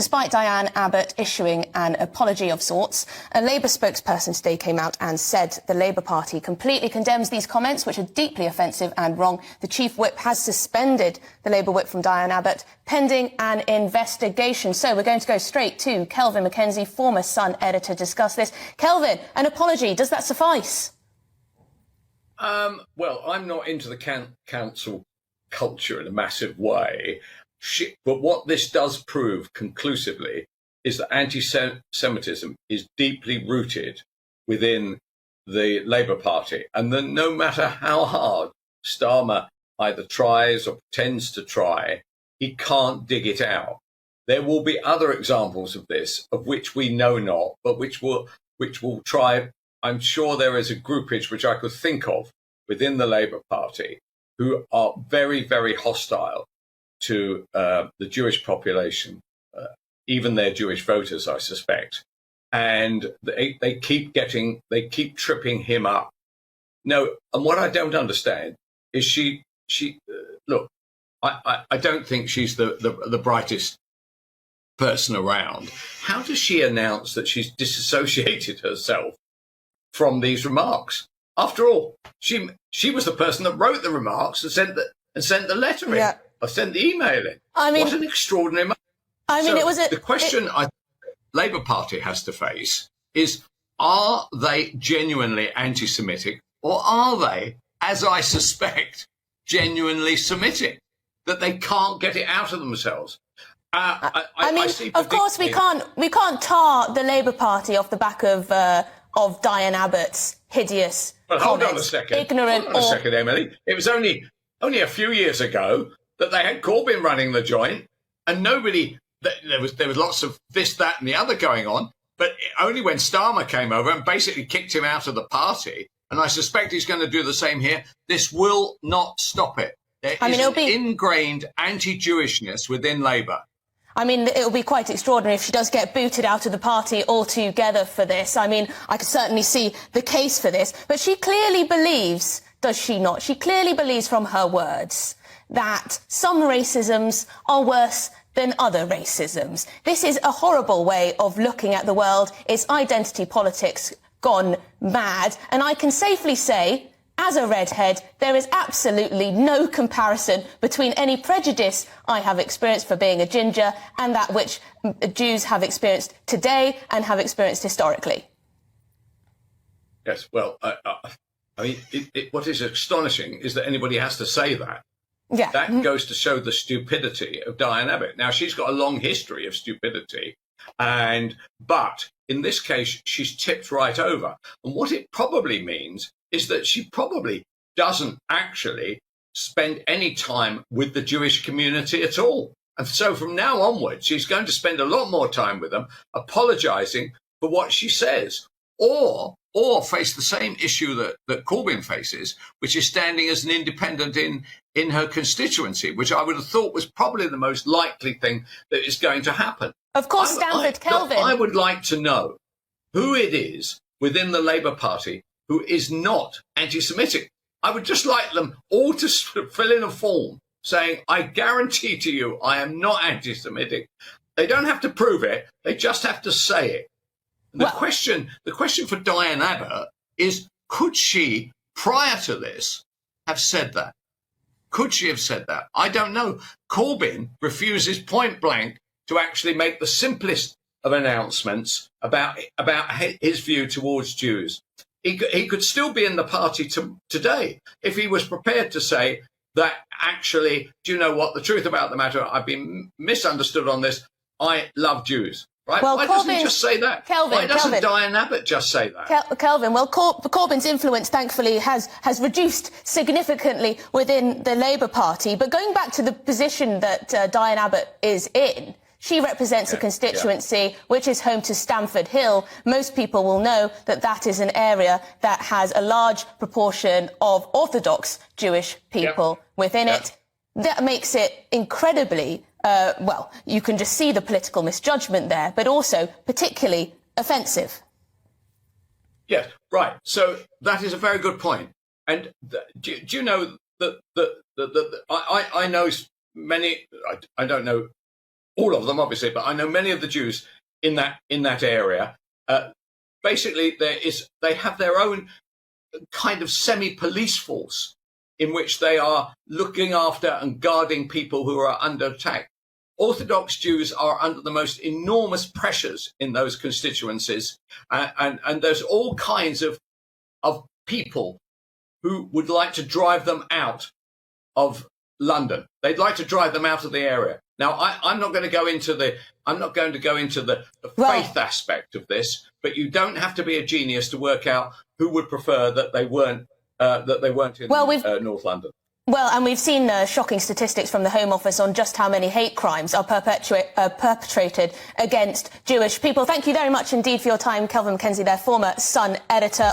despite Diane Abbott issuing an apology of sorts. A Labour spokesperson today came out and said the Labour Party completely condemns these comments, which are deeply offensive and wrong. The Chief Whip has suspended the Labour Whip from Diane Abbott, pending an investigation. So we're going to go straight to Kelvin MacKenzie, former Sun editor, to discuss this. Kelvin, an apology, does that suffice? Well, I'm not into the council culture in a massive way. But what this does prove conclusively is that anti-Semitism is deeply rooted within the Labour Party, and that no matter how hard Starmer either tries or pretends to try, he can't dig it out. There will be other examples of this, of which we know not, but which will try. I'm sure there is a groupage which I could think of within the Labour Party who are very, very hostile to the Jewish population, even their Jewish voters, I suspect. And they keep tripping him up. No, and what I don't understand is look, I don't think she's the brightest person around. How does she announce that she's disassociated herself from these remarks? After all, she was the person that wrote the remarks and sent the letter in. I sent the email in. I mean, what an extraordinary moment. I mean, so the question Labour Party has to face is, are they genuinely anti-Semitic, or are they, as I suspect, genuinely Semitic, that they can't get it out of themselves? I mean, of course, we can't tar the Labour Party off the back of Diane Abbott's hideous comments. Hold on a second, Emily. It was only a few years ago that they had Corbyn running the joint, and nobody. There was lots of this, that, and the other going on, but only when Starmer came over and basically kicked him out of the party. And I suspect he's going to do the same here. This will not stop it. There is ingrained anti-Jewishness within Labour. I mean, it'll be quite extraordinary if she does get booted out of the party altogether for this. I mean, I could certainly see the case for this. But she clearly believes, does she not? She clearly believes from her words that some racisms are worse than other racisms. This is a horrible way of looking at the world. It's identity politics gone mad. And I can safely say, as a redhead, there is absolutely no comparison between any prejudice I have experienced for being a ginger and that which Jews have experienced today and have experienced historically. Yes, well, I mean, what is astonishing is that anybody has to say that. Yeah. That goes to show the stupidity of Diane Abbott. Now, she's got a long history of stupidity, but in this case, she's tipped right over. And what it probably means is that she probably doesn't actually spend any time with the Jewish community at all. And so from now onwards, she's going to spend a lot more time with them, apologizing for what she says, or face the same issue that Corbyn faces, which is standing as an independent in her constituency, which I would have thought was probably the most likely thing that is going to happen. Of course, Kelvin. I would like to know who it is within the Labour Party who is not anti-Semitic. I would just like them all to fill in a form saying, I guarantee to you I am not anti-Semitic. They don't have to prove it. They just have to say it. The question for Diane Abbott is, could she, prior to this, have said that? Could she have said that? I don't know. Corbyn refuses point blank to actually make the simplest of announcements about his view towards Jews. He could still be in the party today if he was prepared to say that actually, do you know what, the truth about the matter, I've been misunderstood on this, I love Jews. Right? Well, why doesn't he just say that? Why doesn't Diane Abbott just say that? Kelvin, well, Corbyn's influence, thankfully, has reduced significantly within the Labour Party. But going back to the position that Diane Abbott is in, she represents a constituency which is home to Stamford Hill. Most people will know that that is an area that has a large proportion of Orthodox Jewish people within it. That makes it incredibly well, you can just see the political misjudgment there, but also particularly offensive. Yes, right. So that is a very good point. And do you know that I know many, I don't know all of them, obviously, but I know many of the Jews in that area. Basically, they have their own kind of semi-police force in which they are looking after and guarding people who are under attack. Orthodox Jews are under the most enormous pressures in those constituencies, and there's all kinds of people who would like to drive them out of London. They'd like to drive them out of the area. Now, I'm not going to go into the faith aspect of this, but you don't have to be a genius to work out who would prefer that they weren't in North London. Well, and we've seen shocking statistics from the Home Office on just how many hate crimes are perpetrated against Jewish people. Thank you very much indeed for your time, Kelvin MacKenzie, their former Sun editor.